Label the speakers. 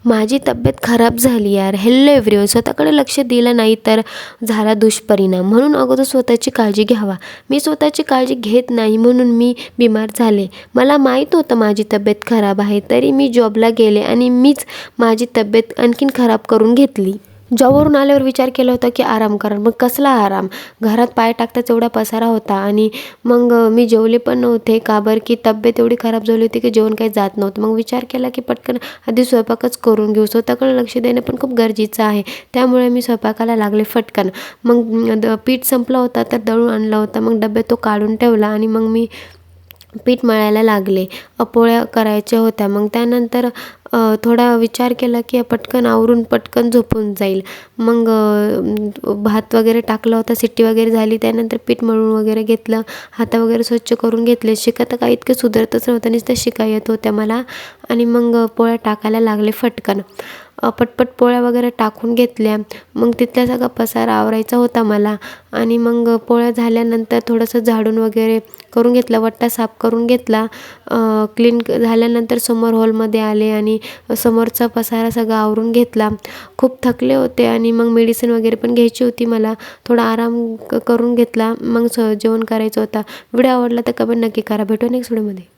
Speaker 1: माझी तब्येत खराब झाली यार. Hello everyone. स्वतःकडे लक्ष दिलं नाही तर झाला दुष्परिणाम. म्हणून अगोदर स्वतःची काळजी घ्यावा. मी स्वतःची काळजी घेत नाही म्हणून मी बिमार झाले. मला माहीत होतं माझी तब्येत खराब आहे, तरी मी जॉबला गेले आणि मीच माझी तब्येत आणखीन खराब करून घेतली. जॉबवरून आल्यावर विचार केला होता की आराम करा. मग कसला आराम? घरात पाय टाकताच एवढा पसारा होता आणि मग मी जेवले पण नव्हते. का बरं? की तब्येत एवढी खराब झाली होती की जेवण काही जात नव्हतं. मग विचार केला की पटकन आधी स्वयंपाकच करून घेऊ. स्वतःकडे लक्ष देणं पण खूप गरजेचं आहे. त्यामुळे मी स्वयंपाकाला लागले फटकन. मग पीठ संपलं होतं तर दळून आणलं होतं. मग डब्यात तो काढून ठेवला आणि मग मी पीठ मळायला लागले. पोळ्या करायच्या होत्या. मग त्यानंतर थोडा विचार केला की पटकन आवरून पटकन झोपून जाईल. मग भात वगैरे टाकला होता, शिट्टी वगैरे झाली. त्यानंतर पीठ मळून वगैरे घेतलं, हात वगैरे स्वच्छ करून घेतले. शिकत काही इतकं सुधारतच नव्हतं, नुसतं शिका येत होत्या मला. आणि मग पोळ्या टाकायला लागले फटकन. पटपट पोळ्या वगैरे टाकून घेतल्या. मग तिथला सगळा पसारा आवरायचा होता मला. आणि मग पोळ्या झाल्यानंतर थोडंसं झाडून वगैरे करून घेतला, वट्टा साफ करून घेतला. क्लीन झाल्यानंतर समोर हॉलमध्ये आले आणि समोरचा पसारा सगळा आवरून घेतला. खूप थकले होते आणि मग मेडिसिन वगैरे पण घ्यायची होती मला. थोडा आराम करून घेतला. मग जेवण करायचं होता. व्हिडिओ आवडला तर कमेंट नक्की करा. भेटू नेक्स्ट व्हिडिओमध्ये.